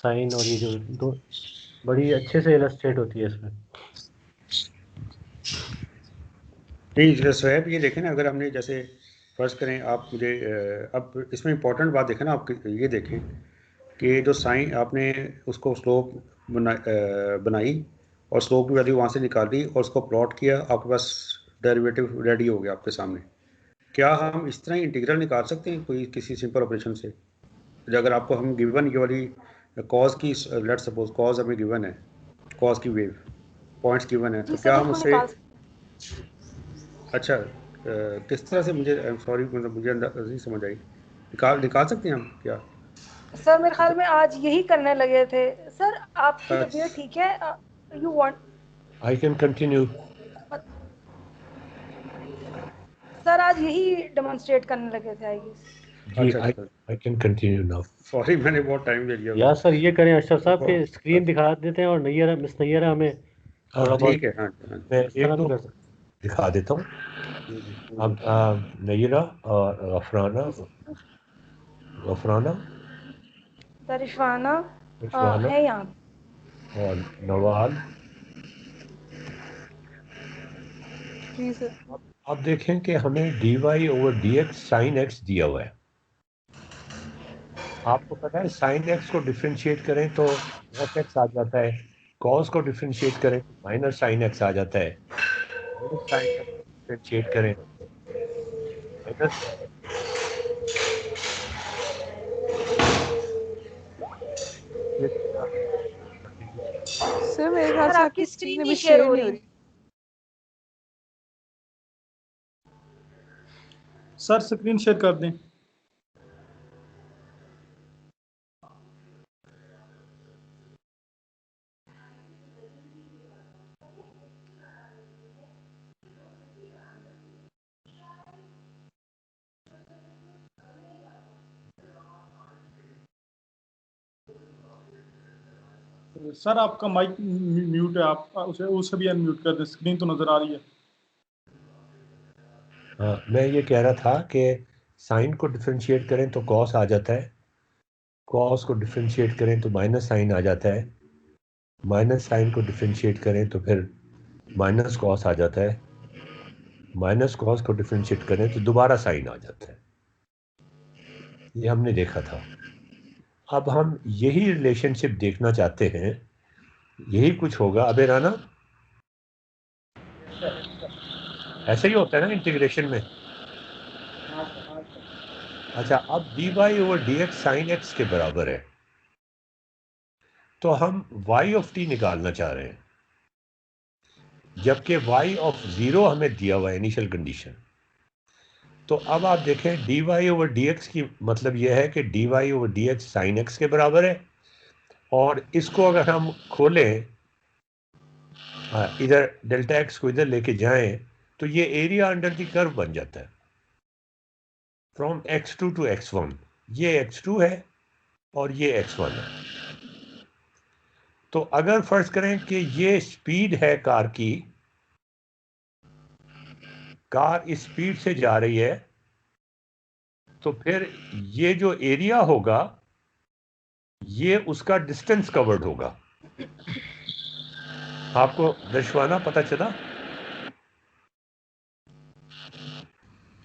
Sign और ये जो दो बड़ी अच्छे से इलस्ट्रेट होती है इसमें। नहीं स्वैप ये देखें ना, अगर हमने जैसे फर्ज करें आप मुझे अब इसमें इंपॉर्टेंट बात देखें ना, आप ये देखें कि जो साइन आपने उसको स्लोप बनाई और स्लोप की वैल्यू वहाँ से निकाली और उसको प्लॉट किया, आपके पास डेरिवेटिव रेडी हो गया आपके सामने। क्या हम इस तरह इंटीग्रल निकाल सकते हैं कोई किसी सिंपल ऑपरेशन से? अगर आपको हम गिवन ये वाली कॉज की, लेट सपोज कॉज हमें गिवन है, कॉज की वेव पॉइंट्स गिवन है, जी तो सर क्या हम बिल्कुल उससे निकाल अच्छा किस तरह से, मुझे सॉरी मतलब मुझे अंदर नहीं समझ आई, निकाल निकाल सकते हैं हम क्या? सर मेरे ख्याल में आज यही करने लगे थे। सर आपकी अच्छा, तबीयत ठीक है? You want I can continue. Sir आज यही डेमोन्स्ट्रेट करने लगे थे आई गेस। जी अच्छा, अच्छा, I can continue now. Sorry मैंने बहुत टाइम ले लिया या सर ये करें अशरफ साहब के फिर। स्क्रीन दिखा देते हैं और नैयरा मिस नैयरा हमें थोड़ा बहुत ठीक है, हाँ हाँ। मैं इस एक तरह दो भी कर सकता दिखा देता हूँ। हूँ। अब नैयरा और गफराना गफराना सर रिशवाना रिजवाना है यहाँ। और नवाल। जी सर। अब देखें कि हमें dy over dx sine x दिया हुआ है। आपको पता है साइन x को डिफरेंशिएट करें तो cos x आ जाता है, cos को डिफरेंशिएट करें तो माइनस साइन x आ जाता है, माइनस साइन x को डिफरेंशिएट करें माइनस। सर मेरे ख्याल सर से आपकी आपकी स्क्रीन स्क्रीन नहीं अभी शेयर शेयर हो नहीं हो रही। रही। सर स्क्रीन शेयर कर दें। सर आपका माइक म्यूट है, आप उसे भी अनम्यूट कर दें, स्क्रीन तो नजर आ रही है। मैं ये कह रहा था कि साइन को डिफरेंशिएट करें तो cos आ जाता है, cos को डिफरेंशिएट करें तो माइनस साइन आ जाता है, माइनस साइन को डिफरेंशिएट करें तो फिर माइनस cos आ जाता है, माइनस cos को डिफरेंशिएट करें तो दोबारा साइन आ जाता है। ये हमने देखा था। अब हम यही रिलेशनशिप देखना चाहते हैं, यही कुछ होगा। अबे राना ऐसे ही होता है ना इंटीग्रेशन में। अच्छा, अब dy over dx sine x के बराबर है, तो हम y ऑफ t निकालना चाह रहे हैं, जबकि y ऑफ 0 हमें दिया हुआ है इनिशियल कंडीशन। तो अब आप देखें dy ओवर dx की मतलब यह है कि dy over dx sine x के बराबर है, और इसको अगर हम खोलें, इधर डेल्टा x को इधर लेके जाएं, तो ये एरिया अंडर द कर्व बन जाता है फ्रॉम x2 टू x1। ये x2 है और ये x1 है। तो अगर फर्ज करें कि ये स्पीड है कार की, कार इस स्पीड से जा रही है, तो फिर ये जो एरिया होगा ये उसका डिस्टेंस कवर्ड होगा। आपको दर्शवाना पता चला?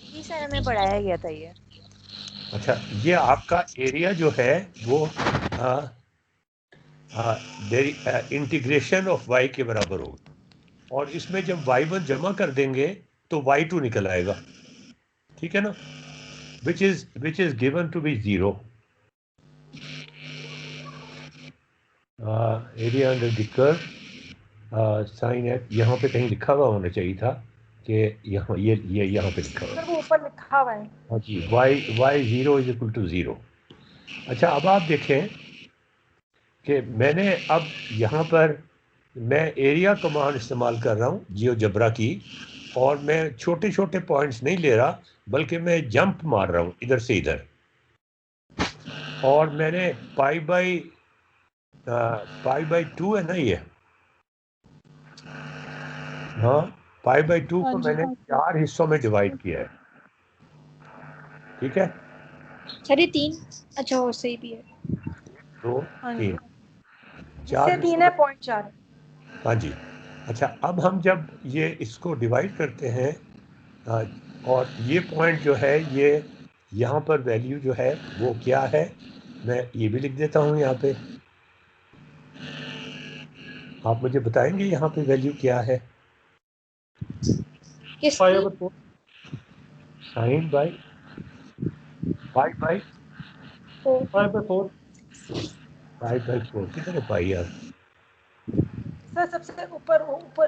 जी सर हमें पढ़ाया गया था ये। अच्छा, ये आपका एरिया जो है वो इंटीग्रेशन ऑफ y के बराबर होगा, और इसमें जब y1 जमा कर देंगे तो y2 निकल आएगा, ठीक है ना, which is given to be 0। Area under the curve sine x यहाँ पे कहीं लिखा हुआ होना चाहिए था कि यहाँ ये यहाँ पे लिखा हुआ सर है। वो ऊपर लिखा हुआ है। हाँ जी, y0 इज इक्वल टू 0। अच्छा, अब आप देखें कि मैंने अब यहाँ पर मैं एरिया कमांड इस्तेमाल कर रहा हूँ जियोजेब्रा की, और मैं छोटे छोटे पॉइंट्स नहीं ले रहा, बल्कि मैं जंप मार रहा हूँ इधर से इधर, और मैंने पाई बाई 2 है ना ये, हाँ, पाई बाई 2 हाँ को जी। मैंने 4 हिस्सों में डिवाइड किया है, ठीक है। सर ये 3, अच्छा और सही भी है। 2 हाँ 3, जी। इससे 3 है 0.4। हाँ जी। अच्छा, अब हम जब ये इसको डिवाइड करते हैं और ये पॉइंट जो है ये यहाँ पर वैल्यू जो है वो क्या है, मैं ये भी लिख देता हूँ यहाँ पे। आप मुझे बताएंगे यहाँ पे वैल्यू क्या है? किसकी? Sign by pi by 5/4। 4 किधर है पाई यार? सर सबसे ऊपर ऊपर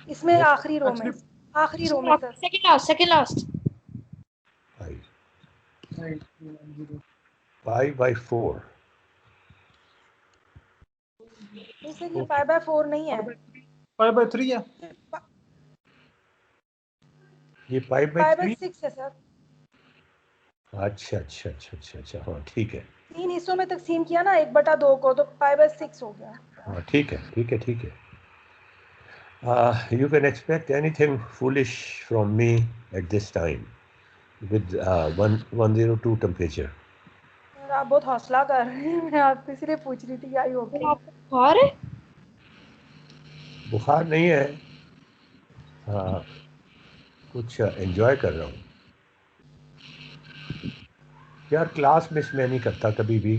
इसमें आखिरी रो में, आखिरी रो में sir. Second last pi by 4। नहीं सर, ये π/4 नहीं है, 5/3 है। ये पाई बाई 3। π/6 है सर। अच्छा अच्छा अच्छा अच्छा अच्छा, हाँ ठीक है। 3 हिस्सों में तकसीम किया ना 1/2 को, तो π/6 हो गया। हाँ ठीक है ठीक है ठीक है। You can expect anything foolish from me at this time with 102 temperature. Sir आप बहुत हौसला कर रहे हैं, मैं आपसे इसलिए पूछ रही थी क्या ही हो गया। आपको बुखार है? बुखार नहीं है, कुछ एंजॉय कर रहा हूँ यार। क्लास मिस मैं नहीं करता कभी भी।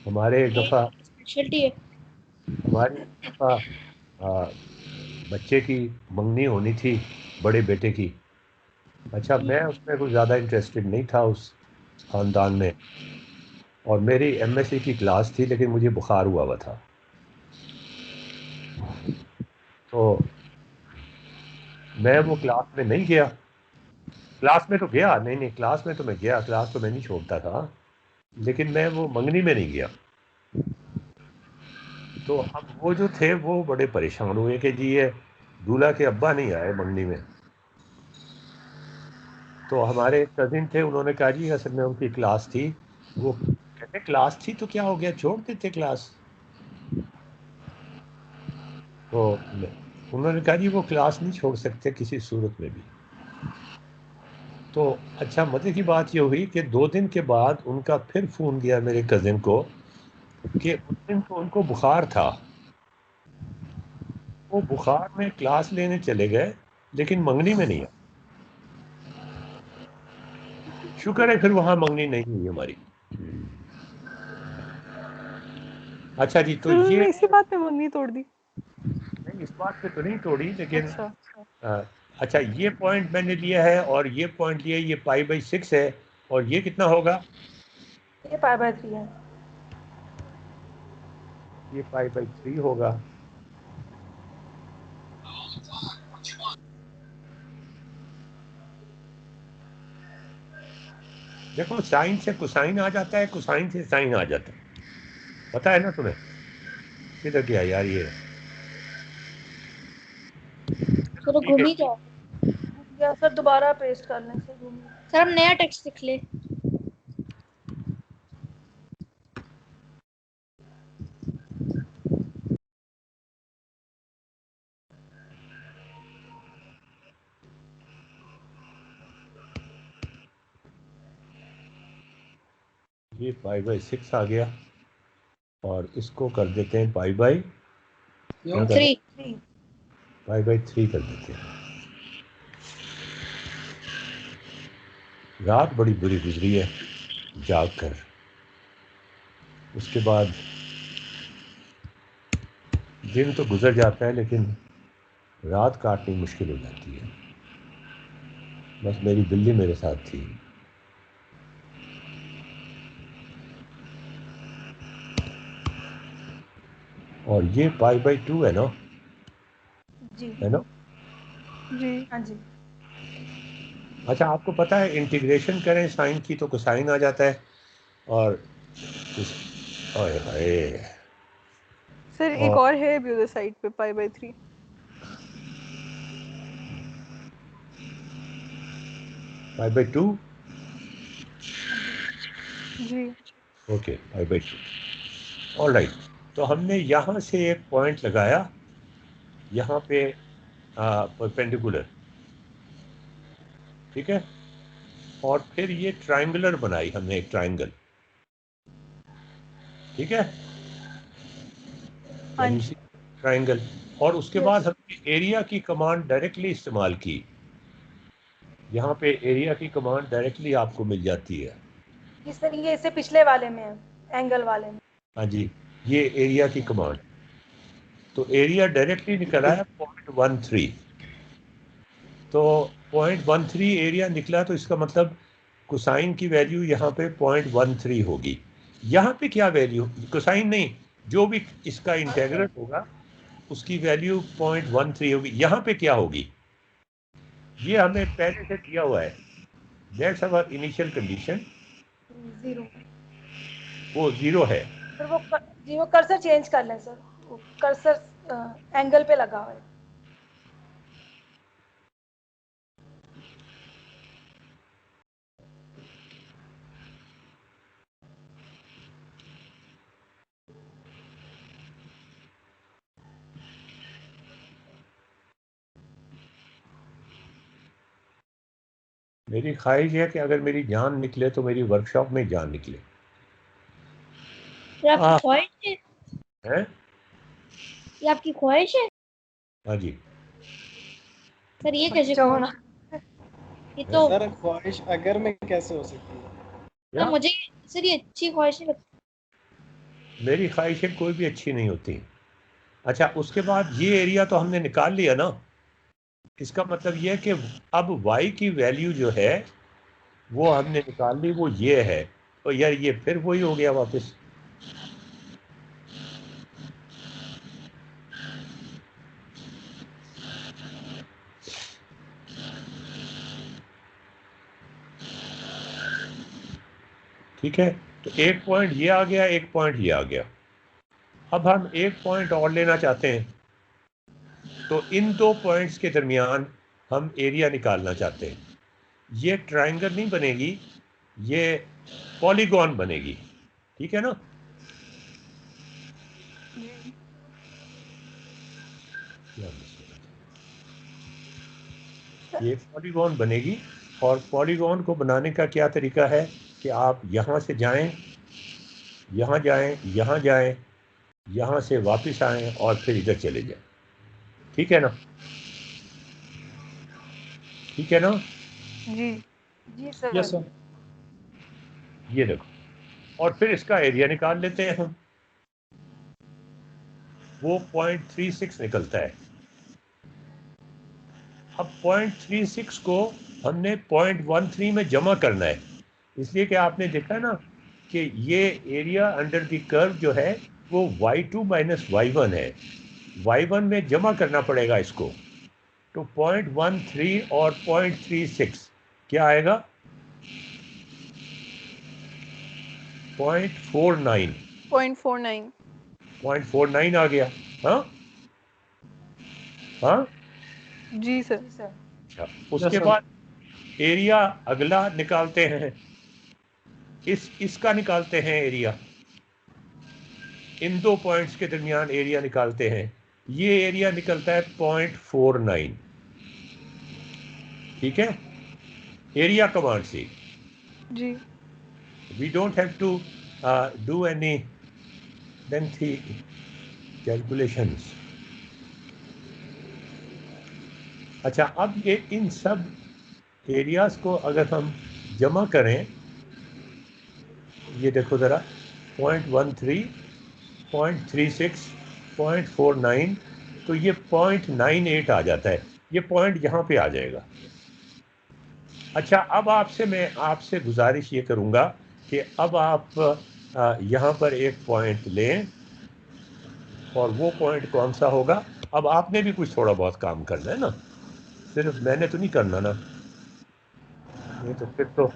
हमारे एक दफ़ा स्पेशलिटी है। हमारी एक दफ़ा बच्चे की मंगनी होनी थी, बड़े बेटे की। अच्छा, मैं उसमें कुछ ज़्यादा इंटरेस्टेड नहीं था उस ख़ानदान में, और मेरी एमएससी की क्लास थी, लेकिन मुझे बुखार हुआ था। तो मैं वो क्लास में नहीं गया। क्लास में तो गया, नहीं क्लास में तो मैं गया, क्लास तो मैं नहीं छोड़ता था, लेकिन मैं वो मंगनी में नहीं गया। तो अब वो जो थे वो बड़े परेशान हुए कि जी ये दूल्हा के अब्बा नहीं आए मंगनी में। तो हमारे कजिन थे, उन्होंने कहा जी असल में उनकी क्लास थी। वो कहते क्लास थी तो क्या हो गया, छोड़ देते क्लास। तो उन्होंने कहा जी वो क्लास नहीं छोड़ सकते किसी सूरत में भी। तो अच्छा, मज़े की बात ये हुई कि 2 दिन के बाद उनका फिर फ़ोन गया मेरे कज़िन को कि उस दिन तो उनको बुखार था। वो बुखार में क्लास लेने चले गए, लेकिन मंगनी में नहीं आए। शुक्र है फिर वहाँ मंगनी नहीं हुई हमारी। अच्छा जी, तो ये इसी बात पे मंगनी तोड़ दी? नहीं, इस बात पे तो नहीं तोड़ी, लेकिन अच्छा अच्छा ये पॉइंट मैंने लिया है और ये पॉइंट लिया, ये π/6 है, और ये कितना होगा? ये π/3 है। ये π/3 होगा। देखो, साइन से कोसाइन आ जाता है, कोसाइन से साइन आ जाता है, पता है ना तुम्हें? किधर गया यार ये? चलो घूम ही जाओ या सर दोबारा पेस्ट करने से घूम। सर, हम नया टेक्स्ट लिख ले। ये π/6 आ गया, और इसको कर देते हैं π/3 कर देते हैं। रात बड़ी बुरी गुजरी है जाग कर, उसके बाद दिन तो गुजर जाता है, लेकिन रात काटनी मुश्किल हो जाती है। बस मेरी बिल्ली मेरे साथ थी। और ये π/2 है ना? जी है ना? जी। हाँ जी। अच्छा, आपको पता है इंटीग्रेशन करें साइन की तो कोसाइन आ जाता है, और ओए होए, सर एक और है भी उधर साइड पे π/3। π/2। जी। ओके, π/2। ऑलराइट, तो हमने यहाँ से एक पॉइंट लगाया, यहाँ पे परपेंडिकुलर, ठीक है। और फिर ये ट्रायंगुलर बनाई हमने, एक ट्रायंगल, ठीक है, हाँ जी। ट्रायंगल। और उसके Yes. बाद हमने एरिया की कमांड डायरेक्टली इस्तेमाल की। यहाँ पे एरिया की कमांड डायरेक्टली आपको मिल जाती है। इस तरीके से पिछले वाले में है, एंगल वाले में। हाँ जी, ये एरिया की कमांड। तो एरिया डायरेक्टली निकला है 0.13। तो 0.13 एरिया निकला, तो इसका मतलब कोसाइन की वैल्यू यहाँ पे 0.13 होगी। यहाँ पे क्या वैल्यू, कोसाइन नहीं, जो भी इसका इंटेग्रल होगा उसकी वैल्यू 0.13 होगी। यहाँ पे क्या होगी, ये हमें पहले से दिया हुआ है, दैट्स आवर इनिशियल कंडीशन, 0। वो 0 है। फिर वो कर्सर चेंज कर लें सर, वो कर्सर एंगल पे लगा हुआ है। मेरी ख्वाहिश है कि अगर मेरी जान निकले तो मेरी वर्कशॉप में जान निकले। ये आपकी ख्वाहिश है? हैं? ये आपकी ख्वाहिश है? हाँ जी। सर ये कैसे बच्चों ख्वाहिश? ये तो सर ख्वाहिश अगर में कैसे हो सकती है? ना मुझे सर ये अच्छी ख्वाहिश नहीं लगती। मेरी ख्वाहिशें कोई भी अच्छी नहीं होती। अच्छा, उसके बाद ये एरिया तो हमने निकाल लिया ना, इसका मतलब ये है कि अब y की वैल्यू जो है वो हमने निकाल ली, वो ये है। तो यार ये फिर वही हो गया वापस। ठीक है, तो एक पॉइंट ये आ गया, एक पॉइंट ये आ गया। अब हम एक पॉइंट और लेना चाहते हैं, तो इन दो पॉइंट्स के दरमियान हम एरिया निकालना चाहते हैं। ये ट्रायंगल नहीं बनेगी, ये पॉलीगॉन बनेगी, ठीक है ना। ये पॉलीगॉन बनेगी, और पॉलीगॉन को बनाने का क्या तरीका है कि आप यहाँ से जाएं, यहाँ जाएं, यहाँ जाएं, यहाँ से वापस आएं और फिर इधर चले जाएं, ठीक है ना, ठीक है ना। जी जी सर। Yes sir. ये देखो, और फिर इसका एरिया निकाल लेते हैं हम, वो 0.36 निकलता है। अब 0.36 को हमने 0.13 में जमा करना है, इसलिए कि आपने देखा ना कि ये एरिया अंडर द कर्व जो है वो y2 माइनस y1 है, y1 में जमा करना पड़ेगा इसको। तो 0.13 और 0.36 क्या आएगा, 0.49। 0.49। 0.49 आ गया। हाँ हाँ जी सर। जी सर। अच्छा, उसके बाद एरिया अगला निकालते हैं, इसका निकालते हैं एरिया, इन दो पॉइंट्स के दरमियान एरिया निकालते हैं। ये एरिया निकलता है 0.49, ठीक है, एरिया कमांड से। जी। We don't have to do any lengthy calculations. अच्छा, अब ये इन सब एरियाज को अगर हम जमा करें, ये देखो ज़रा, 0.13, 0.36, 0.49, तो ये 0.98 आ जाता है, ये पॉइंट यहाँ पे आ जाएगा। अच्छा, अब मैं आपसे गुजारिश ये करूँगा कि अब आप यहाँ पर एक पॉइंट लें, और वो पॉइंट कौन सा होगा। अब आपने भी कुछ थोड़ा बहुत काम करना है ना, सिर्फ मैंने तो नहीं करना ना, ये तो फिर तो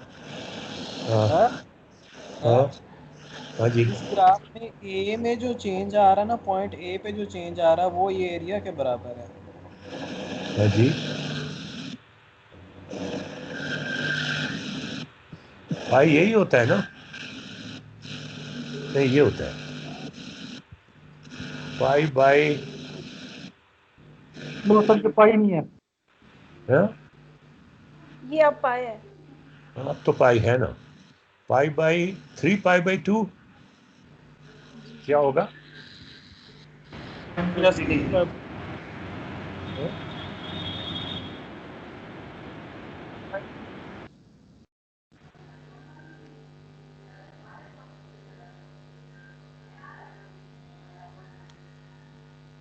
हाँ जी। इस ग्राफ में ए में जो चेंज आ रहा है ना, पॉइंट ए पे जो चेंज आ रहा है वो ये एरिया के बराबर है। हाँ जी, भाई यही होता है ना, नहीं ये होता है पाई बाई, वो सर के पाई नहीं है। हाँ? ये अब पाए है। अब तो पाई है ना, पाई बाई 3π/2 क्या होगा? प्लस 3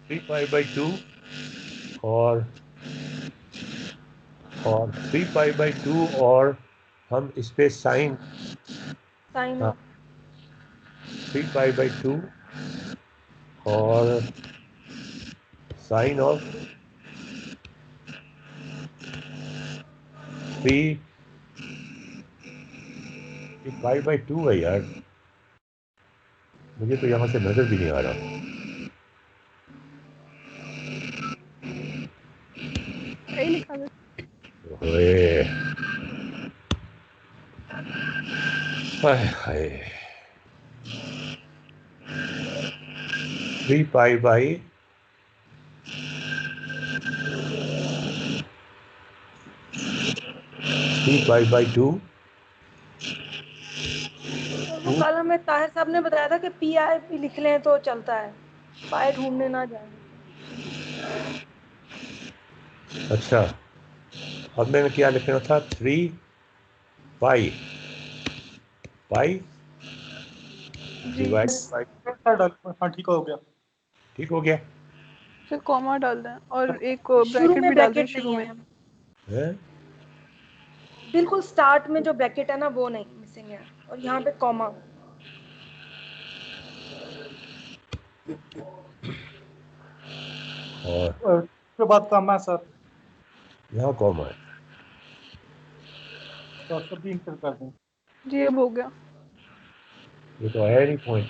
3π/2 और 3π/2 और हम इस पे साइन साइन हाँ ऑफ 3π/2 और साइन ऑफ 3π/2 है यार, मुझे तो यहाँ से नजर भी नहीं आ रहा। सही लिखा है। ओए हाय हाय 3π/2 वो कल हमें ताहिर साहब ने बताया था कि पी आई भी लिख लें तो चलता है, पाई ढूंढने ना जाए। अच्छा, अब मैंने क्या लिखना था? 3π डिवाइड बाई, हाँ ठीक हो गया। ठीक हो गया फिर कॉमा डाल दें और एक शुरू ब्रैकेट में भी डाल दें ब्रैकेट शुरू नहीं में। है, है? बिल्कुल स्टार्ट में जो ब्रैकेट है ना वो नहीं मिसिंग है, और यहाँ पे कॉमा। और उसके बाद कॉमा है सर, यहाँ कॉमा है। तो सभी इंटर कर दें। जी अब हो गया। ये तो है नहीं पॉइंट।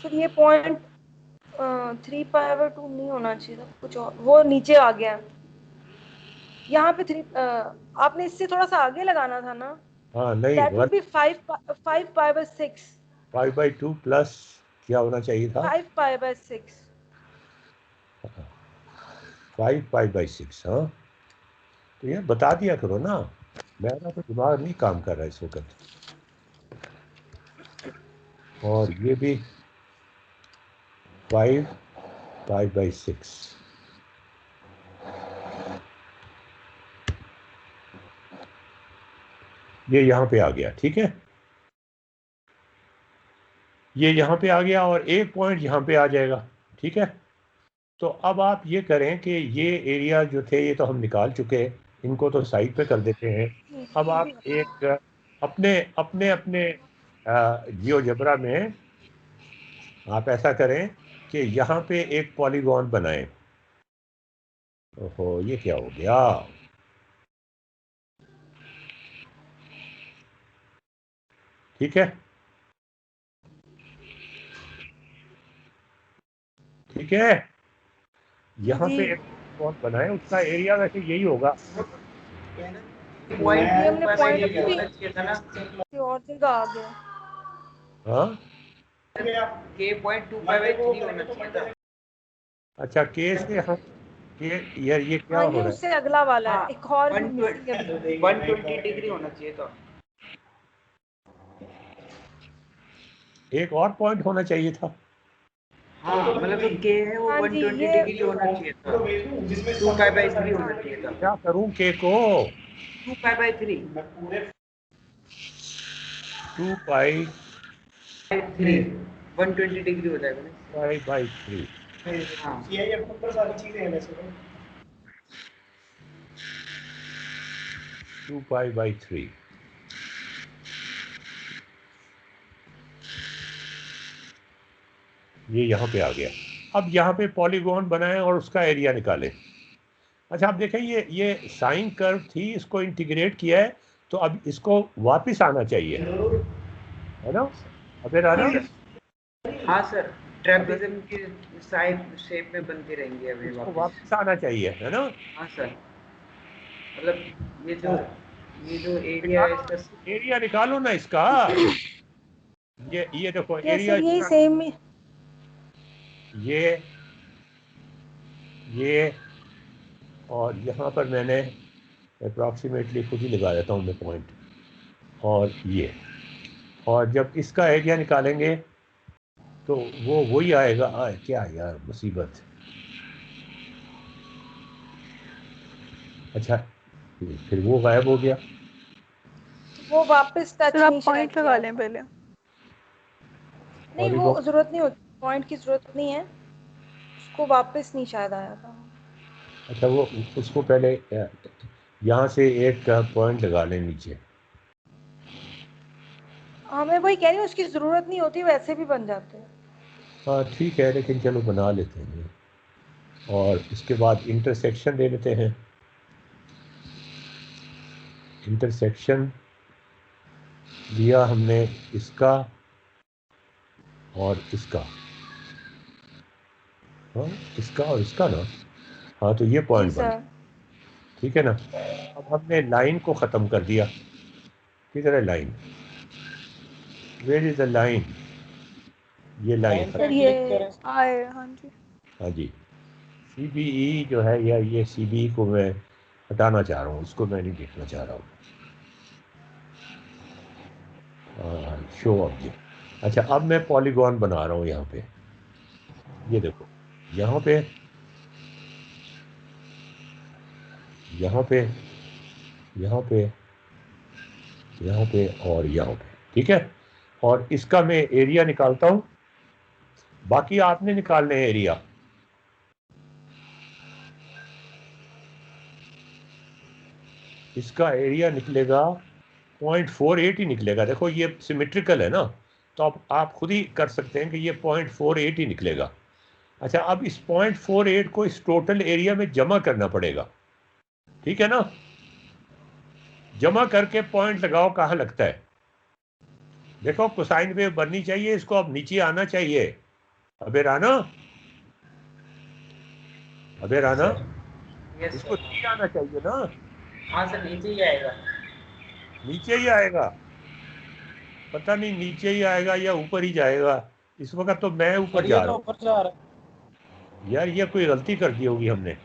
फिर ये पॉइंट 3π/2 नहीं होना चाहिए था, कुछ और, वो नीचे आ गया। यहाँ पे 3 आपने इससे थोड़ा सा आगे लगाना था ना, हाँ नहीं, दैट वुड बी 5π/6। 5/2 प्लस क्या होना चाहिए था? 5π/6। 5π/6। हाँ तो ये बता दिया करो ना, मेरा तो दिमाग नहीं काम कर रहा इस वक्त। और ये भी 5π/6। ये यहाँ पे आ गया, ठीक है, ये यहाँ पे आ गया और एक पॉइंट यहाँ पे आ जाएगा, ठीक है। तो अब आप ये करें कि ये एरिया जो थे ये तो हम निकाल चुके हैं, इनको तो साइड पे कर देते हैं। अब आप एक अपने अपने अपने जियोजेब्रा में आप ऐसा करें कि यहाँ पे एक पॉलीगॉन बनाएं। ओहो ये क्या हो गया? ठीक है, ठीक है, यहाँ पे एक पॉलीगॉन बनाएं, उसका एरिया वैसे यही होगा। हमने पॉइंट किसी और जगह आ गया। हाँ के पॉइंट 2π/3 होना चाहिए था। अच्छा, के से हम के यार ये क्या हाँ हो ये रहा उससे अगला वाला है, एक और भी missing है। 120 डिग्री होना चाहिए था। है? एक और पॉइंट होना चाहिए था। हाँ मतलब जो के है वो हाँ जी, 120 ये डिग्री होना चाहिए था, 2π/3 होना चाहिए था। क्या करूं के को? 2π/3 2π/3 120 डिग्री हो जाएगा ना। 2π/3 हाँ सारी चीजें हैं वैसे तो। 2π/3 ये यहाँ पे आ गया। अब यहाँ पे पॉलीगॉन बनाएं और उसका एरिया निकालें। अच्छा आप देखें ये साइन कर्व थी, इसको इंटीग्रेट किया है, तो अब इसको वापस आना चाहिए, है ना? अबे आना। हाँ सर, ट्रेपेजियम की साइड शेप में बनती रहेंगी अभी इसको वापस। वापस आना चाहिए, है ना? हाँ सर, मतलब ये जो एरिया है इसका एरिया निकालो ना इसका। ये देखो कैसे एरिया यही सेम ये ये, और यहाँ पर मैंने अप्रॉक्सीमेटली खुद ही लगा देता हूँ मैं पॉइंट, और ये, और जब इसका एरिया निकालेंगे तो वो वही आएगा। क्या यार मुसीबत। अच्छा, फिर वो गायब हो गया। वो वापस टच सर आप नहीं शायद पॉइंट लगा किया लें था। पहले। नहीं, वो जरूरत नहीं होती, पॉइंट की जरूरत नहीं है, उसको वापस नहीं शायद आया था। अच्छा, वो उसको पहले यहाँ से एक पॉइंट लगा लें नीचे। हाँ, मैं वही कह रही हूँ, उसकी जरूरत नहीं होती, वैसे भी बन जाते हैं। हाँ ठीक है, लेकिन चलो बना लेते हैं। और इसके बाद इंटरसेक्शन ले लेते हैं। इंटरसेक्शन लिया हमने इसका और इसका, हाँ इसका और इसका ना, हाँ तो ये जी पॉइंट बन, सर। ठीक है ना। अब हमने लाइन को ख़त्म कर दिया। किधर है line? Where is the line? ये लाइन लाइन सर पे ये क्लिक करें। आए, हाँ जी। हाँ जी, CBE जो है, या ये CBE को मैं हटाना चाह रहा हूँ, इसको मैं नहीं देखना चाह रहा हूँ। Show object. अच्छा, अब मैं पॉलीगॉन बना रहा हूँ यहाँ पे। ये देखो, यहाँ पे, यहाँ पे, यहाँ पे, यहाँ पे और यहाँ पे, ठीक है। और इसका मैं एरिया निकालता हूँ, बाकी आपने निकालने हैं एरिया। इसका एरिया निकलेगा 0.48 ही निकलेगा। देखो ये सिमेट्रिकल है ना, तो आप खुद ही कर सकते हैं कि ये 0.48 ही निकलेगा। अच्छा, अब इस 0.48 को इस टोटल एरिया में जमा करना पड़ेगा, ठीक है ना। जमा करके पॉइंट लगाओ कहाँ लगता है। देखो कोसाइन वेव बननी चाहिए, इसको अब नीचे आना चाहिए। अबे राना, अबे राना, इसको नीचे आना चाहिए ना। हाँ सर, नीचे ही आएगा। नीचे ही आएगा, पता नहीं नीचे ही आएगा या ऊपर ही जाएगा। इस वक्त तो मैं ऊपर सर जा ये रहा तो हूँ। ऊपर जा रहा है। यार ये कोई गलती कर दी होगी हमने।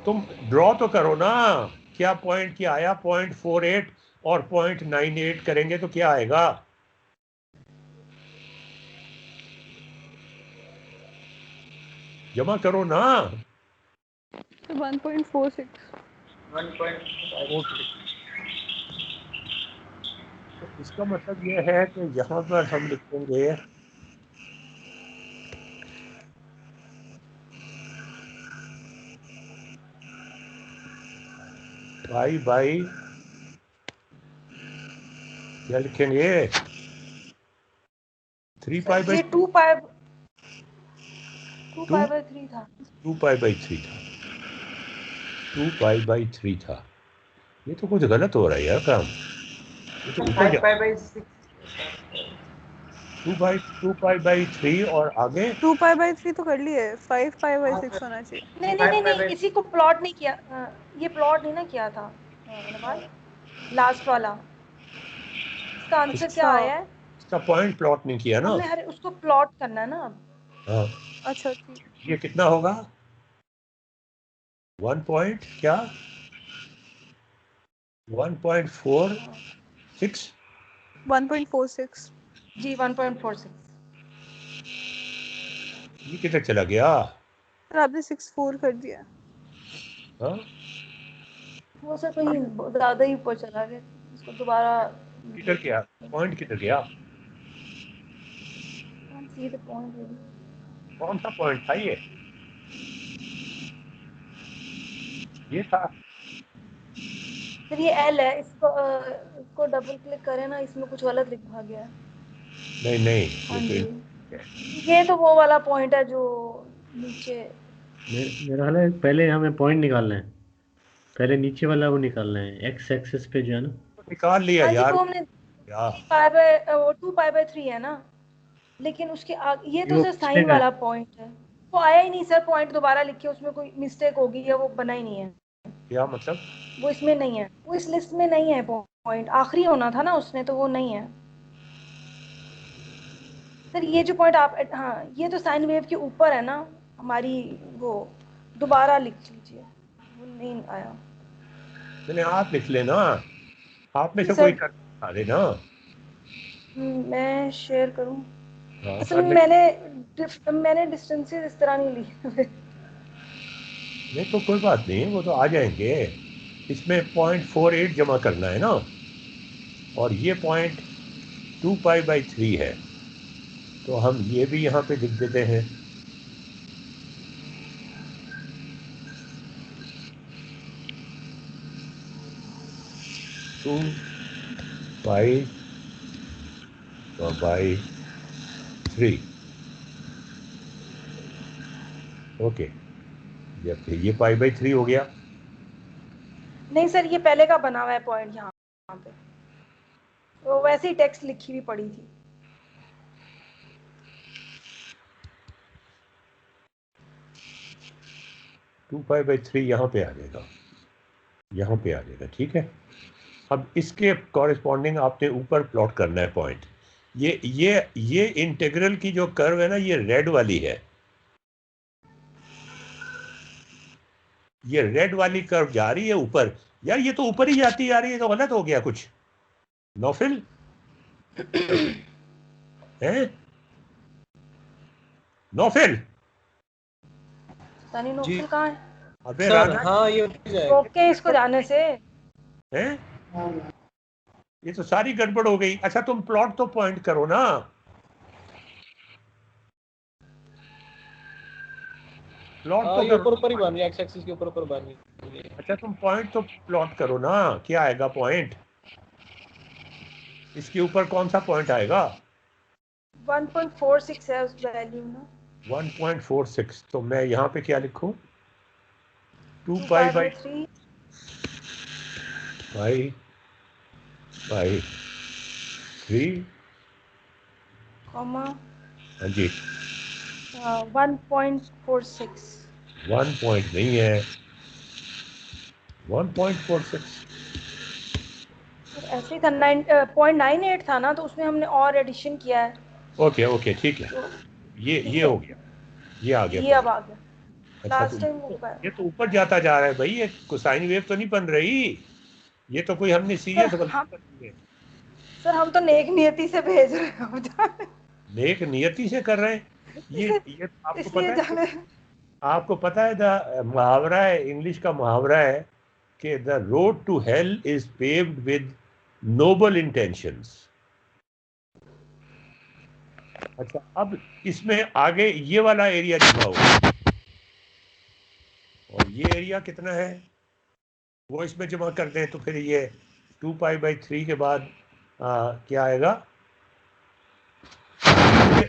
तुम ड्रॉ तो करो ना, क्या पॉइंट क्या आया? 0.48 और 0.98 करेंगे तो क्या आएगा? जमा करो ना। 1.46। 1.5। तो इसका मतलब यह है कि यहाँ पर हम लिखेंगे पाई बाई, क्या लिखेंगे? 3 पाई बाई ये 2 पाई बाई 3 था। 2 पाई बाई 3 था। 2 पाई बाई 3 था। ये तो कुछ गलत हो रहा है यार काम। ये तो ऊपर 5 जा, पाई बाई 6। 2 पाई बाई 3 और आगे 2 पाई बाई 3 तो कर लिए, 5 पाई बाई हाँ 6 सर, होना चाहिए। नहीं नहीं 5 नहीं पाई नहीं, बाई। इसी को प्लॉट नहीं किया। ये प्लॉट नहीं ना किया था लास्ट वाला। इसका आंसर क्या अच्छा आया है? इसका पॉइंट प्लॉट नहीं किया ना। हमने हर उसको प्लॉट करना है ना अब। हाँ, अच्छा ठीक। ये कितना होगा? 1 पॉइंट क्या, 1.46। 1.46। जी 1.46। ये किधर चला गया? सर आपने 64 कर दिया। हाँ, वो सर कहीं ज्यादा ही ऊपर चला गया, इसको दोबारा किधर गया पॉइंट? किधर गया? see the point really. कौन सा पॉइंट था ये था। फिर ये एल है, इसको डबल क्लिक करें ना, इसमें कुछ गलत लिखा गया है। नहीं नहीं, हाँ ये जी, ये तो वो वाला पॉइंट है जो नीचे। मेरा हाल है, पहले हमें पॉइंट निकालना है, पहले नीचे वाला वो निकालना है, एक्स एक्सिस पे जो है ना। तो निकाल लिया हाँ जी, यार। वो हमने क्या 2 पाई बाई 3 है ना, लेकिन उसके आगे ये तो वो सर पिछले साइन का है। वाला पॉइंट है, वो आया ही नहीं सर। पॉइंट दोबारा लिखे, उसमें कोई मिस्टेक होगी या वो बना ही नहीं है। क्या मतलब? वो इसमें नहीं है, वो इस लिस्ट में नहीं है। पॉइंट आखिरी होना था ना उसने, तो वो नहीं है सर। ये जो पॉइंट आप, हाँ ये तो साइन वेव के ऊपर है ना, हमारी वो दोबारा लिख लीजिए, वो नहीं आया। मैंने आप लिख लेना, आप में जी से कोई सर। कर आ देना। मैं शेयर करूं? हाँ असल कर में ले। मैंने डिस्टेंसेस इस तरह नहीं ली। नहीं तो कोई बात नहीं, वो तो आ जाएंगे। इसमें 0.48 जमा करना है ना, और ये 0.2π/3 है, तो हम ये भी यहाँ पे लिख देते हैं। To pi by 3। ओके, ये π/3 हो गया। नहीं सर, ये पहले का बना हुआ है पॉइंट यहाँ पे, वो वैसे ही टेक्स्ट लिखी हुई पड़ी थी। टू π/3 यहाँ पे आ जाएगा, यहाँ पे आ जाएगा, ठीक है। अब इसके कॉरेस्पॉन्डिंग आपने ऊपर प्लॉट करना है पॉइंट। ये इंटीग्रल की जो कर्व है ना, ये रेड वाली है, ये रेड वाली कर्व जा रही है ऊपर। यार ये तो ऊपर ही जाती जा रही है, तो गलत हो गया कुछ। नौफिल हैं? नौफिल तानी नौफिल कहाँ है? अबे सर राना हाँ ये उठ जाएगा। रोके इसको जाने से। हैं? ये तो सारी गड़बड़ हो गई। अच्छा तुम प्लॉट तो पॉइंट करो ना। प्लॉट तो ये करो। ऊपर ही बन रही है, एक्स एक्सिस के ऊपर बन रही है। अच्छा तुम पॉइंट तो प्लॉट करो ना, क्या आएगा पॉइंट? इसके ऊपर कौन सा पॉइंट आएगा? 1.46 है उस वैल्यू ना। 1.46। तो मैं यहाँ पे क्या लिखूं? 2π/3 2π/3 कॉमा हाँ जी 1.46। 1 पॉइंट नहीं है, 1.46। ऐसे ही था 0.98 था ना, तो उसमें हमने और एडिशन किया है। ओके ओके ठीक है, तो ये हो गया, ये आ गया ये अब point। आ गया। अच्छा लास्ट तो टाइम ऊपर। ये तो ऊपर जाता जा रहा है भाई, ये कोसाइन वेव तो नहीं बन रही। ये तो कोई हमने सीरियस गलती कर दी है। सर हम तो नेक नियति से भेज रहे हैं, हम जाने। नेक नियति से कर रहे हैं। ये आपको इसलिए पता है, जाने। आपको पता है मुहावरा है, इंग्लिश का मुहावरा है कि the road to hell is paved with noble intentions. अच्छा अब इसमें आगे ये वाला एरिया जमा होगा, और ये एरिया कितना है वो इसमें जमा कर दें, तो फिर ये 2π/3 के बाद क्या आएगा?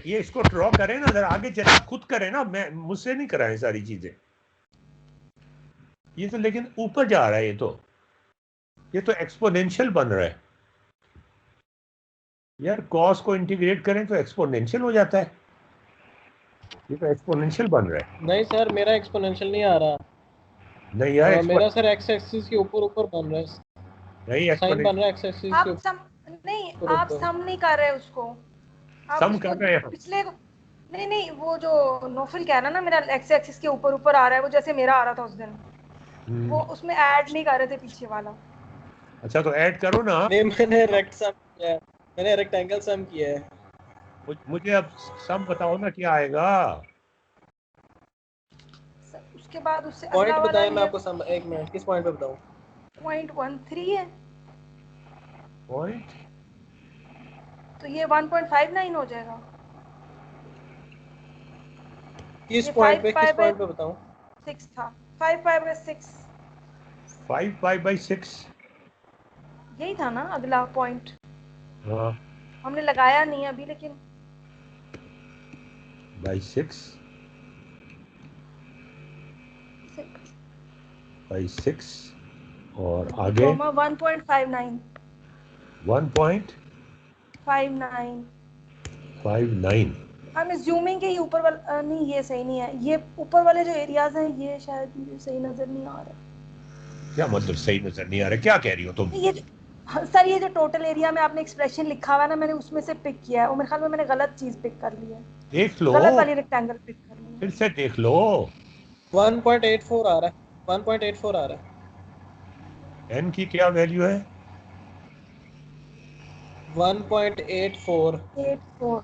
ये इसको ड्रॉ करें ना, जरा आगे जरा खुद करें ना, मैं मुझसे नहीं कराएं सारी चीजें। ये तो लेकिन ऊपर जा रहा है, ये तो एक्सपोनेंशियल बन रहा है यार। कॉस को इंटीग्रेट करें तो एक्सपोनेंशियल हो जाता है, ये तो एक्सपोनेंशियल बन रहा है। नहीं सर मेरा एक्सपोनेंशियल नहीं आ रहा। नहीं यार मेरा सर एक्स एक्सिस के ऊपर बन रहा है। नहीं साइन बन रहा है एक्स एक्सिस के ऊपर। आप सम नहीं कर रहे उसको। आप सम उसको कर रहे हैं। पिछले नहीं वो जो नोफिल कह रहा है ना, मेरा एक्स एक्सिस के ऊपर आ रहा है, वो जैसे मेरा आ रहा था उस दिन, वो उसमें ऐड नहीं कर रहे थे पीछे वाला। अच्छा तो ऐड करो ना। नहीं मैंने रेक्ट सम किया है, मैंने रेक्टेंगल सम किया है। मुझे अब सम बताओ ना क्या आएगा। उसके बाद उससे पॉइंट अगला बताएं, वाला मैं आपको सम, एक मिनट किस पॉइंट पे बताऊं? 0.13 है, पॉइंट तो ये 1.59 हो जाएगा। किस ये पॉइंट पे 5π/6 बताऊं? था, 5π/6 5π/6 यही था ना अगला पॉइंट। हाँ हमने लगाया नहीं अभी, लेकिन by 6 और आगे 1.59 1.59। हम इज्यूमिंग के ही ऊपर वाला नहीं, ये सही नहीं है, ये ऊपर वाले जो एरियाज हैं ये शायद मुझे सही नजर नहीं आ रहा। क्या मतलब सही नजर नहीं आ रहा? क्या कह रही हो तुम? सर ये जो टोटल एरिया में आपने एक्सप्रेशन लिखा हुआ है ना, मैंने उसमें से पिक किया है, और मेरे ख्याल में मैंने गलत चीज पिक कर ली है। देख लो, गलत वाली रेक्टेंगल पिक कर ली है। फिर से देख लो। 1.84 आ रहा है, 1.84 आ रहा है। एन की क्या वैल्यू है? 1.84। 84।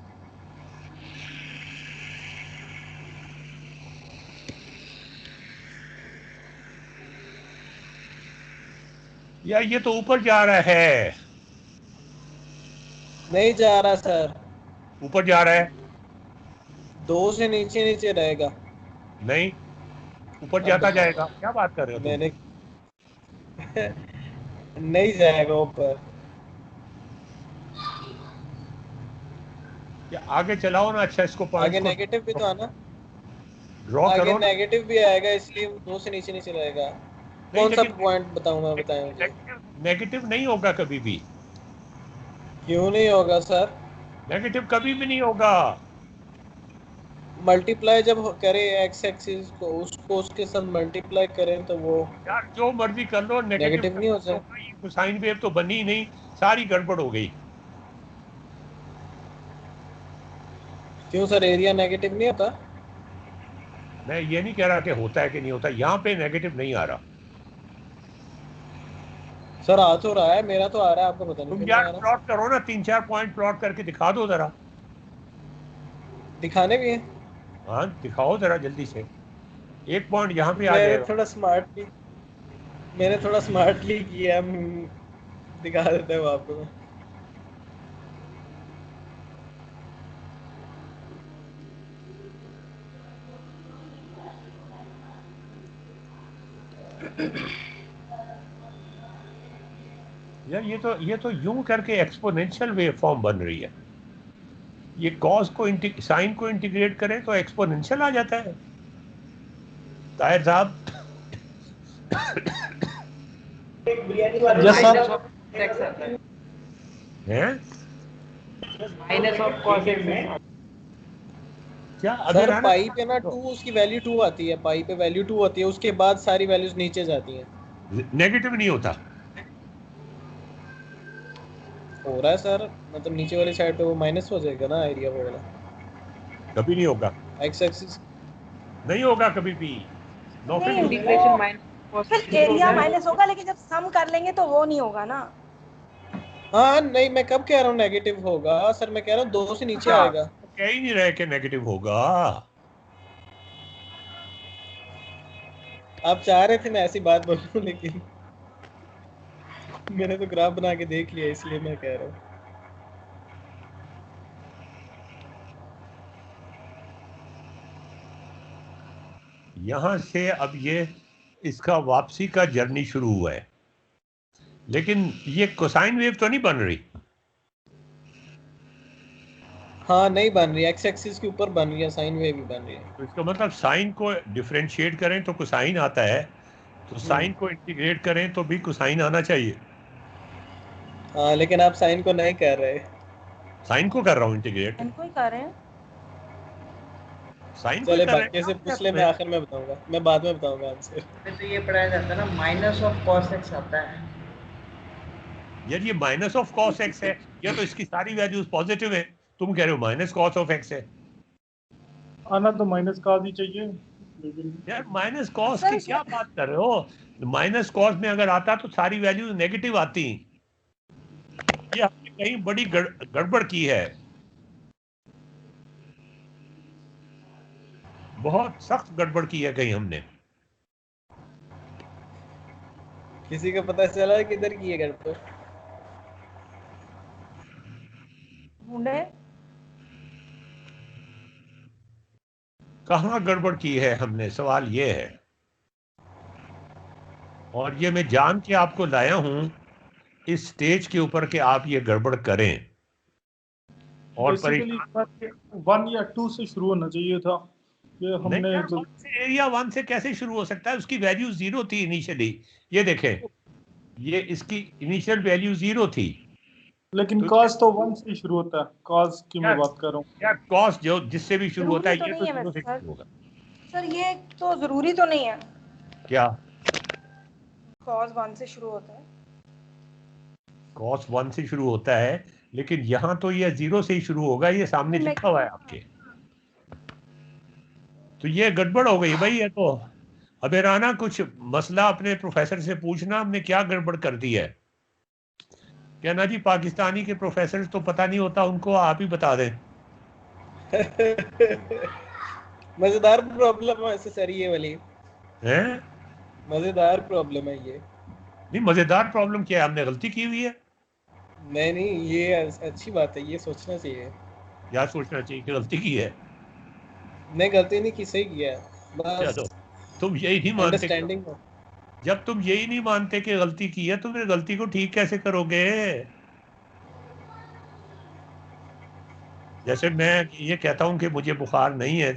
या ये तो ऊपर जा रहा है। नहीं जा रहा सर, ऊपर जा रहा है। 2 से नीचे नीचे रहेगा। नहीं, ऊपर अब जाता जाएगा। क्या बात कर रहे हो तुम? मैंने नहीं जाएगा ऊपर। या आगे चलाओ ना। अच्छा, इसको पॉइंट आगे को नेगेटिव भी तो आना, ड्रॉ आगे करो ना। नेगेटिव भी आएगा, इसलिए 2 से नीचे नीचे रहेगा। नहीं, कौन सा लेकिन पॉइंट बताऊं मैं, बताएं मुझे। नेगेटिव नहीं होगा कभी भी। क्यों नहीं होगा सर? नेगेटिव कभी भी नहीं होगा। मल्टीप्लाई जब करे एक्स एक्सिस को, उसको उसके साथ मल्टीप्लाई करें तो वो यार जो मर्जी कर लो, नेगेटिव नेगेटिव नहीं हो जाए। होगा। ये कोसाइन वेव तो बनी ही नहीं, सारी गड़बड़ हो गई। क्यों सर, एरिया नेगेटिव नहीं होता? मैं ये नहीं कह रहा कि होता है कि नहीं होता, यहाँ पे नेगेटिव नहीं आ रहा। सर आ तो रहा है, मेरा तो आ रहा है, आपको पता नहीं तुम क्यों नहीं यार आ रहा। प्लॉट करो ना, 3-4 पॉइंट प्लॉट करके दिखा दो जरा। दिखाने भी है। हाँ दिखाओ जरा जल्दी से। एक पॉइंट यहाँ पे आ जाएगा। मैंने थोड़ा स्मार्टली किया। दिखा देता हूँ आपको। यार ये तो यूं करके एक्सपोनेंशियल वेव फॉर्म बन रही है। ये कॉस को साइन को इंटीग्रेट करें तो एक्सपोनेंशियल आ जाता है। ताहिर साहब, यस सर। हैं माइनस ऑफ कॉस एक्स है। क्या सर अगर आना पाई पे ना 2, उसकी वैल्यू 2 आती है, पाई पे वैल्यू 2 होती है, उसके बाद सारी वैल्यूज नीचे जाती हैं। नेगेटिव नहीं होता। हो रहा है सर, मतलब नीचे वाली साइड पे वो माइनस हो जाएगा ना, एरिया वो वाला। कभी नहीं होगा, एक्स एक्सिस नहीं होगा कभी भी। नौफिल नहीं, इंटीग्रेशन वो माइनस फिर एरिया माइनस होगा, लेकिन जब सम कर लेंगे तो वो नहीं होगा ना। हाँ नहीं, मैं कब कह रहा हूँ नेगेटिव होगा सर, मैं कह रहा हूँ 2 से नीचे हाँ, आएगा। कह ही नहीं रहे कि नेगेटिव होगा। आप चाह रहे थे मैं ऐसी बात बोलूं, लेकिन मैंने तो ग्राफ बना के देख लिया, इसलिए मैं कह रहा हूँ। यहां से अब ये इसका वापसी का जर्नी शुरू हुआ है, लेकिन ये कोसाइन वेव तो नहीं बन रही। हाँ नहीं बन रही, एक्स एक्सिस के ऊपर बन रही है, साइन वेव भी बन रही है। तो इसका मतलब साइन को डिफरेंशिएट करें तो कोसाइन आता है, तो साइन को इंटीग्रेट करें तो भी कोसाइन आना चाहिए। हाँ लेकिन आप साइन को नहीं कर रहे। साइन को कर रहा हूं इंटीग्रेट। इनको ही कर रहे हैं। साइन को ही चले कर रहे बाकी से हैं। पूछ ले, मैं आखिर में बताऊंगा, मैं बाद में बताऊंगा आंसर। तो ये पढ़ाया जाता है ना, माइनस ऑफ कॉस एक्स आता है। यार ये माइनस ऑफ कॉस एक्स है, या तो इसकी सारी वैल्यूज पॉजिटिव है, तुम कह रहे हो माइनस कॉस ऑफ एक्स है। आना तो माइनस का ही चाहिए, लेकिन यार माइनस कॉस की क्या बात कर रहे हो? माइनस कॉस में अगर आता तो सारी वैल्यूज नेगेटिव आती। ये हमने कहीं बड़ी गड़बड़ की है, बहुत सख्त गड़बड़ की है कहीं हमने। किसी को पता चला किधर की है गड़बड़? ढूंढे। कहाँ गड़बड़ की है हमने, सवाल ये है। और ये मैं जान के आपको लाया हूं इस स्टेज के ऊपर कि आप ये गड़बड़ करें। और बेसिकली 1 या 2 से शुरू होना चाहिए था। ये हमने जो एरिया 1 से कैसे शुरू हो सकता है? उसकी वैल्यू 0 थी इनिशियली। ये देखें, ये इसकी इनिशियल वैल्यू 0 थी। लेकिन कॉस तो 1 से शुरू होता है, कॉस की मैं बात कर रहा हूँ। यार कॉस जो जिससे भी शुरू होता है, जरूरी तो ये नहीं है तो 0 वैसे से शुरू होगा। सर, ये तो जरूरी तो नहीं है क्या कॉस 1 से शुरू होता है? कॉस 1 से शुरू होता है, लेकिन यहां तो ये 0 से ही शुरू होगा। ये सामने लिखा हुआ है आपके। तो ये गड़बड़ हो गई भाई। ये तो अबे राना कुछ मसला अपने प्रोफेसर से पूछना, हमने क्या गड़बड़ कर दी है। कहना जी पाकिस्तानी के प्रोफेसर तो पता नहीं होता उनको, आप ही बता दें। मजेदार प्रॉब्लम है ऐसे सर, ये वाली हैं? मजेदार प्रॉब्लम है ये। नहीं, मजेदार प्रॉब्लम क्या है? हमने गलती की हुई है? नहीं, ये अच्छी बात है, ये सोचना चाहिए। क्या सोचना चाहिए कि गलती की है? नहीं, गलती नहीं की, सही किया है, बस चलो, तुम यही नहीं मानते। अंडरस्टैंडिंग। जब तुम यही नहीं मानते कि गलती की है तो फिर गलती को ठीक कैसे करोगे? जैसे मैं ये कहता हूं कि मुझे बुखार नहीं है,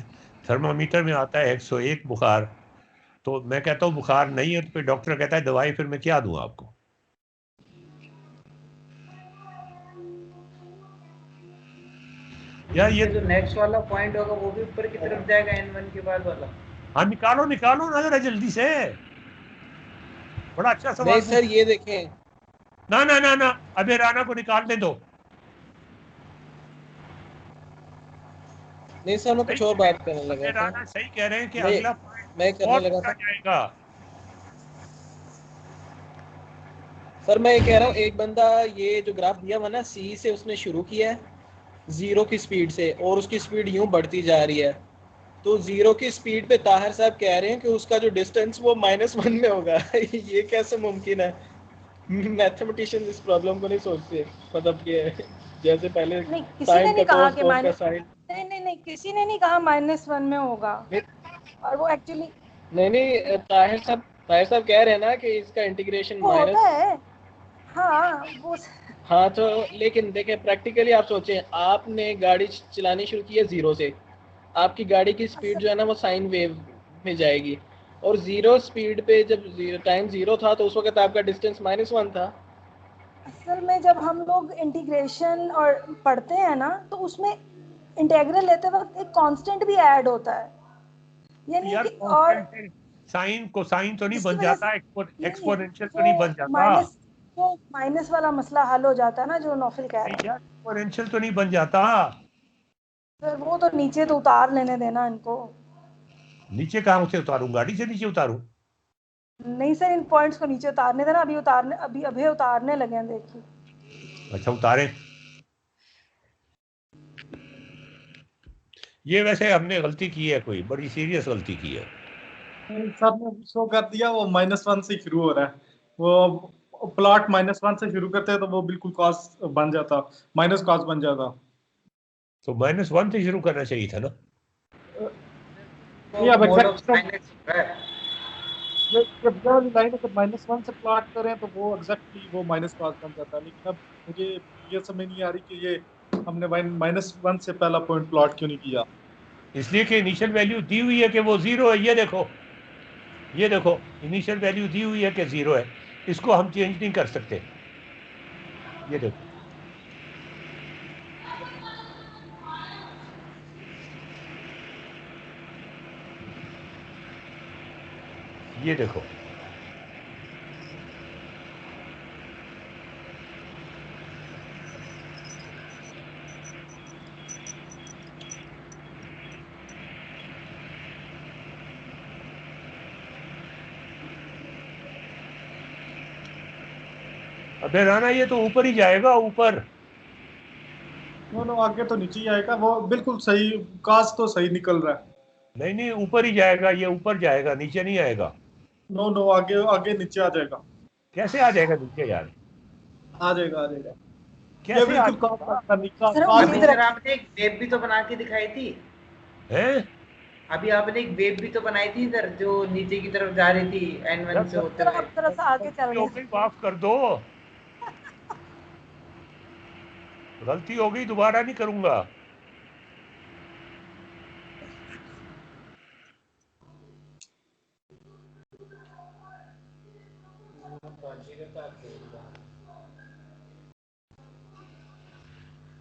थर्मामीटर में आता है 101 बुखार, तो मैं कहता हूं बुखार नहीं है, तो फिर डॉक्टर कहता है दवाई फिर मैं क्या दूं आपको? यार ये जो नेक्स्ट वाला पॉइंट होगा वो भी ऊपर की तरफ जाएगा n1 के बाद वाला। हाँ, निकालो निकालो ना जरा जल्दी से, बड़ा अच्छा सवाल। नहीं सर, ये देखें। ना ना ना ना, अबे राना को निकालने दो। नहीं सर, मैं कुछ और बात करने लगा था। राना सही कह रहे हैं कि नहीं, अगला मैं करने लगा था जाएगा। सर, मैं ये कह रहा हूँ, एक बंदा ये जो ग्राफ दिया हुआ ना, सी से उसने शुरू किया है 0 की स्पीड से, और उसकी स्पीड यूं बढ़ती जा रही है। तो 0 की स्पीड पे ताहिर साहब कह रहे हैं कि उसका जो डिस्टेंस वो -1 में होगा। ये कैसे मुमकिन है? मैथमेटिशियंस इस प्रॉब्लम को नहीं सोचते, मतलब कि जैसे पहले नहीं, किसी ने नहीं कहा कि नहीं, किसी ने नहीं कहा -1 में होगा। और वो एक्चुअली नहीं, ताहिर साहब कह रहे हैं ना कि इसका इंटीग्रेशन होता है। हाँ, वो हाँ, तो लेकिन देखें प्रैक्टिकली आप सोचें, आपने गाड़ी चलानी शुरू की है 0 से, आपकी गाड़ी की स्पीड जो है ना वो साइन वेव में जाएगी, और 0 स्पीड पे जब टाइम 0 था तो उस वक्त आपका डिस्टेंस -1 था। असल में जब हम लोग इंटीग्रेशन और पढ़ते हैं ना, तो उसमें इंटीग्रल लेते वक्त एक कांस्टेंट भी ऐड होता है, यानी कि और साइन कोसाइन तो नहीं बन जाता, एक्सपोनेंशियल तो नहीं बन जाता, वो माइनस वाला मसला हल हो जाता है ना जो नौफिल कह रहा है। एक्सपोनेंशियल तो नहीं बन जाता सर, वो तो नीचे तो उतार लेने देना इनको। नीचे कहाँ से उतारूं? गाड़ी से नीचे उतारूं? नहीं सर, इन पॉइंट्स को नीचे उतारने देना, अभी उतारने लगे हैं, देखिए। अच्छा, उतारें। ये वैसे हमने गलती की है, कोई बड़ी सीरियस गलती की है। सर ने शो कर दिया वो -1 से शुरू हो रहा है, वो प्लॉट -1 से शुरू करते हैं तो वो बिल्कुल कॉस बन जाता, माइनस कॉस बन जाता। तो -1 से शुरू करना चाहिए था ना। ये अब जब लाइन अगर -1 से प्लॉट करें तो वो एग्जैक्टली वो माइनस कॉस बन जाता है। लेकिन अब मुझे ये समझ नहीं आ रही कि ये हमने -1 से पहला पॉइंट प्लॉट क्यों नहीं किया। इसलिए कि इनिशियल वैल्यू दी हुई है कि वो 0 है। ये देखो इनिशियल वैल्यू दी हुई है कि 0 है, इसको हम चेंज नहीं कर सकते। ये देखो, ये देखो, अबे राना ये तो ऊपर ही जाएगा, ऊपर। नो आगे तो नीचे ही आएगा, वो बिल्कुल सही कॉस तो सही निकल रहा है। नहीं, ऊपर ही जाएगा, ये ऊपर जाएगा, नीचे नहीं आएगा। नो आगे नीचे आ जाएगा। कैसे आ जाएगा नीचे यार? आ जाएगा कैसे? ये बिल्कुल आपने एक वेव भी तो बना के दिखाई थी। हैं? अभी आपने एक वेव भी तो बनाई थी इधर, जो नीचे की तरफ जा रही थी n1 से होते हुए। थोड़ा सा आगे चल गए। माफ कर दो, गलती हो गई, दोबारा नहीं करूंगा।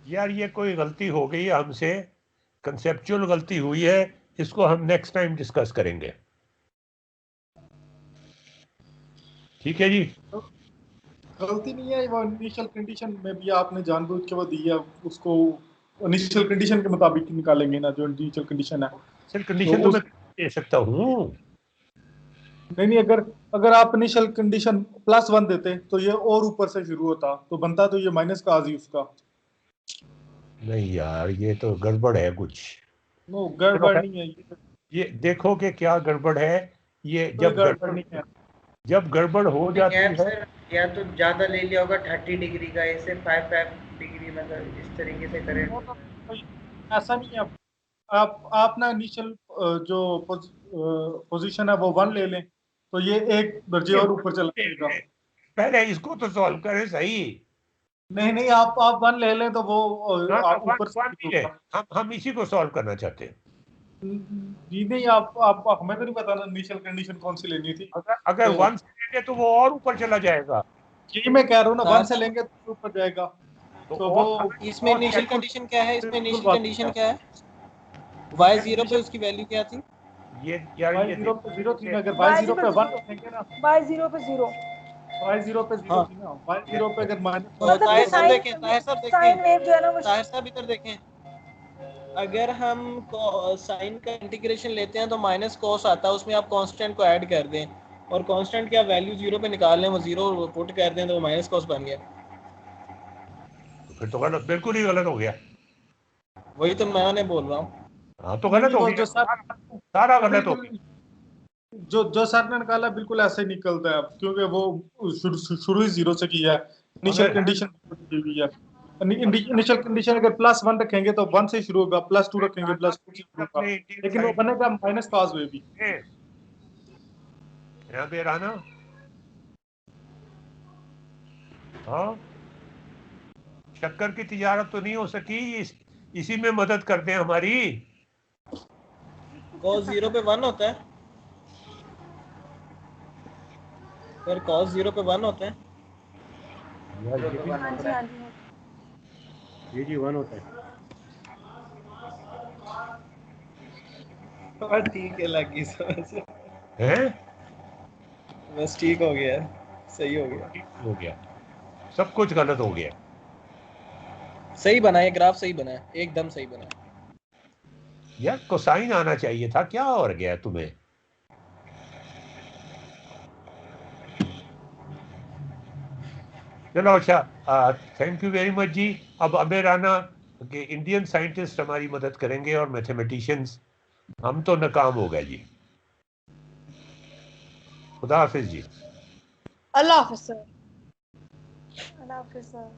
यार ये कोई गलती हो गई है हमसे, कंसेप्चुअल गलती हुई है, इसको हम नेक्स्ट टाइम डिस्कस करेंगे। ठीक है जी। गलती नहीं है, वो इनिशियल कंडीशन में भी आपने जानबूझ के वो दी है, उसको इनिशियल कंडीशन के मुताबिक निकालेंगे ना, जो इनिशियल कंडीशन है। कंडीशन तो मैं दे सकता हूँ। नहीं, अगर आप इनिशियल कंडीशन +1 देते तो ये और ऊपर से शुरू होता, तो बनता तो ये माइनस का ही उसका। नहीं यार, ये तो गड़बड़ है कुछ। नो, गड़बड़ नहीं है ये देखो कि क्या गड़बड़ है। ये कोई गड़बड़ नहीं है। जब गड़बड़ हो जाती है सर या तो ज्यादा ले लिया होगा 30 डिग्री का, ऐसे 5 डिग्री, मतलब इस तरीके से करें। ऐसा नहीं है। आप ना इनिशियल जो पोजीशन है वो 1 ले लें, तो ये एक दर्जे और ऊपर चला जाएगा। पहले इसको तो सॉल्व करें सही। नहीं, आप 1 ले लें तो वो आप ऊपर से हम इसी को सॉल्व करना चाहते हैं। जी नहीं, आप हमें तो नहीं पता ना इनिशियल कंडीशन कौन सी लेनी थी। अगर 1 से लेंगे तो वो और ऊपर चला जाएगा। यही मैं कह रहा हूँ ना, 1 से लेंगे तो ऊपर जाएगा। तो वो इसमें इनिशियल कंडीशन क्या है? इसमें इनिशियल कंडीशन क्या है? y 0 पे उसकी वैल्यू क्या थी? ये यार y 0 पे 0 थी ना। अगर y 0 पे 1 रखेंगे ना, y 0 पे 0, y 0 पे 0 थी ना, y 0 पे अगर तो ताहिर साहब देखें, साइन वेव जो है ना वो ताहिर साहब इधर देखें। अगर हम साइन का इंटीग्रेशन लेते हैं तो माइनस कॉस आता है, उसमें आप कांस्टेंट को ऐड कर दें और कांस्टेंट की आप वैल्यू 0 पे निकाल लें, वो 0 पुट कर दें तो वो माइनस कॉस बन गया। तो फिर तो गलत, बिल्कुल ही गलत हो गया। वही तो मैंने बोल रहा हूँ। हाँ तो गलत हो गया, सारा गलत हो गया। जो सर ने निकाला बिल्कुल ऐसे ही निकलता है, क्योंकि वो शुरू ही 0 से किया है। इनिशियल कंडीशन दी है। इनिशियल कंडीशन अगर +1 रखेंगे तो 1 से शुरू होगा, +2 रखेंगे +2 से शुरू होगा, लेकिन वो बनेगा माइनस कॉस वेव भी। यहाँ पे रहा ना। हाँ, शक्कर की तिजारत तो नहीं हो सकी, इसी में मदद करते हैं हमारी। cos 0 पे 1 होता है। फिर cos 0 पे 1 होता है। जी 1 होता है। ठीक है, लगी समझ हैं? बस ठीक हो गया, सही हो गया, हो गया, सब कुछ गलत हो गया। सही बना, ये ग्राफ सही बना है, एकदम सही बना है। यार कोसाइन आना चाहिए था, क्या हो गया तुम्हें? चलो अच्छा, थैंक यू वेरी मच जी। अब अबे राना के इंडियन साइंटिस्ट हमारी मदद करेंगे और मैथमेटिशियंस। हम तो नाकाम हो गए जी। खुदा हाफिज जी। अल्लाह हाफिज सर। अल्लाह हाफिज सर।